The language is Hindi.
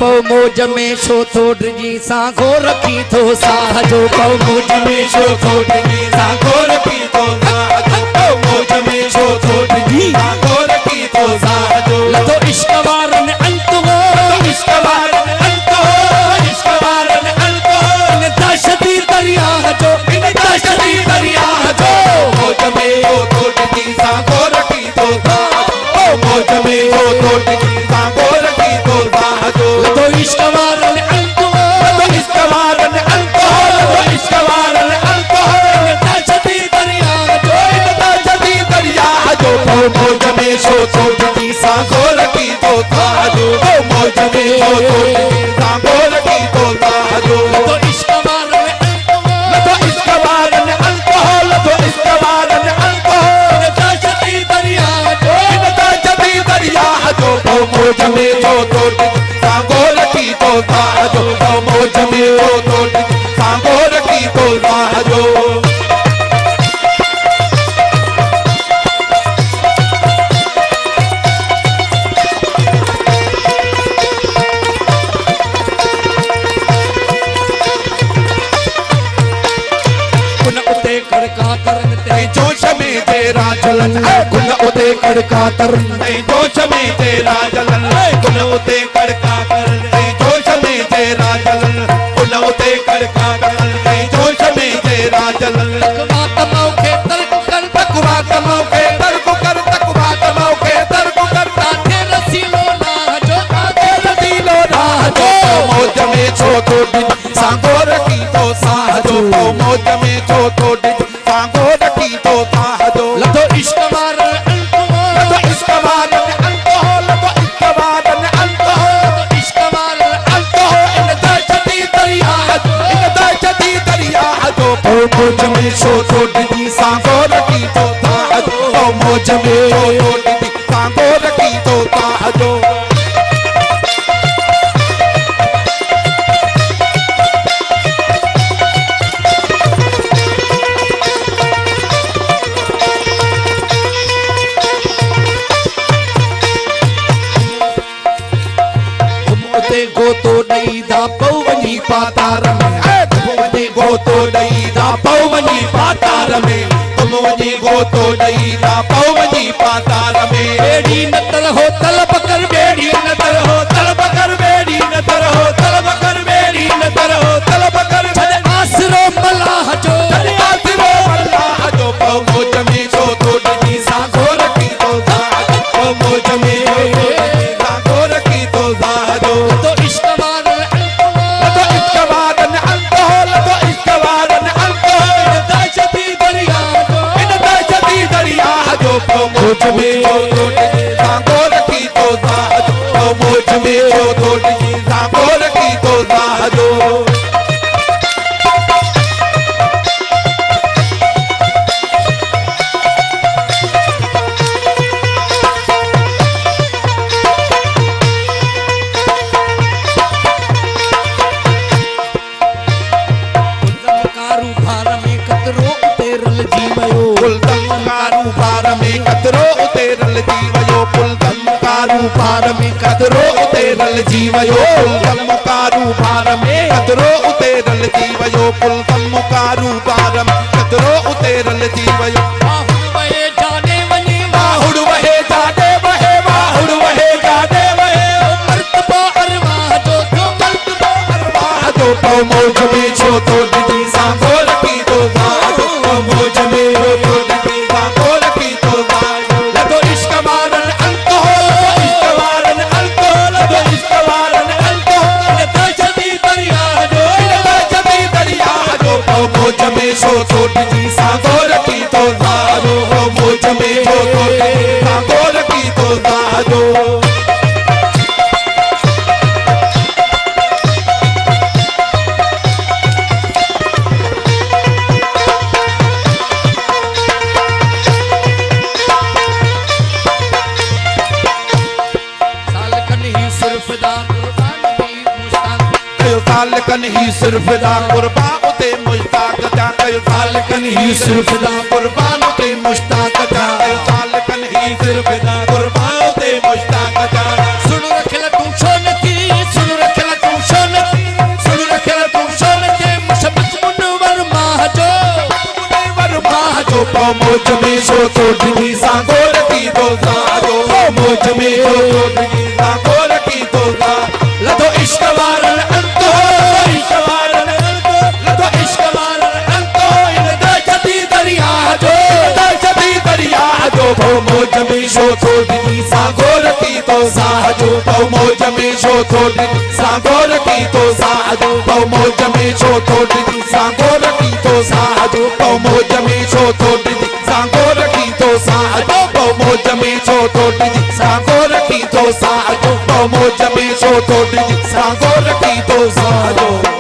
पौ मौज में छो थोड़ जी सांगो रखी थो साहजो पौ मौज में छो थोड़ जी सांगो रखी थो साहजो पौ मौज में छो थोड़ जी सांगो रखी थो साहजो लतो इश्क वारन अंत हो इश्क वारन अंत हो इश्क वारन अंत हो इन दहशती दरिया जो इन दहशती दरिया जो मौज में छो थोड़ जी सांगो रखी थो साहजो मौज में छो थोड़ जी सांगो रखी थो साहजो लतो इश्क वारन अंत हो लतो इश्क वारन अंत हो लतो इश्क वारन अंत हो इन दहशती दरिया जो इन दहशती दरिया जो मौज में छो थोड़ जी सांगो रखी थो साहजो मौज में छो थोड़ जी सांगो रखी थो साहजो लतो इश्क वारन अंत हो लतो इश्क वारन अंत हो लतो इश्क वारन अंत हो इन दहशती दरिया जो इन दहशती दरिया जो मौज में छो थोड़ जी सांगो रखी थो साहजो मौज में छो थोड़ जी सांगो रखी थो साहजो खड़का तरन ते जोश में तेरा जलन कुल उते खड़का तरन ते जोश में तेरा जलन कुल उते खड़का तरन ते जोश में तेरा जलन कुल उते खड़का तरन ते जोश में तेरा जलन तकवा तमौ के तर्क कर तकवा तमौ के तर्क कर तकवा तमौ के तर्क कर ताते रसीलो राह जो ताते रसीलो राह जो मौज में छो थोड़ सांगो रखी तो साहजो मौज में छो थोड़ सांगो रखी तो साहजो लतो इश्क वारन अंत हो लतो इश्क वारन अंत हो लतो इश्क वारन अंत हो लतो इश्क वारन अंत हो इन दहशती दरिया जो इन दहशती दरिया जो मौज में छो थोड़ जी सांगो रखी तो साहजो मौज में छो थोड़ जी सांगो रखी तो साहजो गोतो दई दा पवनी पातार में तुमने गोतो दई दा पवनी पातार में तुम वनी गोतो दई दा पवनी पातार में बेड़ी नतर हो तलब कर बेड़ी नतर हो तलब कर बेड़ी नतर हो तलब कर बेड़ी नतर हो तलब कर चल आसरो मल्लाह जो चल आसरो मल्लाह जो मौज में छो थोड़ जी सांगो रखी तो साहजो मौज में सांगो रखी तो साहजो तो इश्क वारन अंत हो लतो इश्क वारन अंत हो लतो इश्क वारन अंत हो इन दहशती दरिया जो इन दहशती दरिया जो मौज में छो थोड़ जी सांगो रखी तो साहजो मौज में छो थोड़ जी सांगो रखी तो साहजो कदरो उतेरल जीवयो पुलकम कारू भार में कदरो उतेरल जीवयो पुलकम कारू भार में कदरो उतेरल जीवयो बाहुड़ वहे जाने वने बाहुड़ वहे जाने वहे बाहुड़ वहे जाने वहे मर्तबा अरवाह जो मौज में छो थोड़ जी सांगो रखी तो साहजो मौज में छो थोड़ जी सांगो रखी तो साहजो लतो इश्क वारन अंत हो लतो इश्क वारन अंत हो लतो इश्क वारन अंत हो इन दहशती दरिया जो इन दहशती दरिया जो मौज में छो थोड़ जी सांगो रखी तो साहजो मौज में छो थोड़ जी सांगो रखी तो साहजो सालकन ही सिर्फ दा कुर्बान उते मुश्ताक जा सालकन ही सिर्फ दा कुर्बान उते मुश्ताक जा सालकन ही सिर्फ दा कुर्बान उते मुश्ताक जा सुन रख ले तू छो नथी सुन रख थोड़ी सांगो रखी तो साजो मौज में छो थोड़ी सांगो रखी तो सा लतो इश्क वारन अंतो इश्क वारन अंतो लतो इश्क वारन अंतो इन दर्शती दरिया जो दर्शती दरिया जो मौज में छो थोड़ी सांगो रखी तो साजो मौज में छो थोड़ी सांगो रखी तो साजो मौज में छो थोड़ी सांगो रखी तो साजो मौज में छो थोड़ी सांगो रखी तो साजो मौज में छो थोड़ी सांगो रखी तो साजो मौज में छो थोड़ी सांगो रखी तो साजो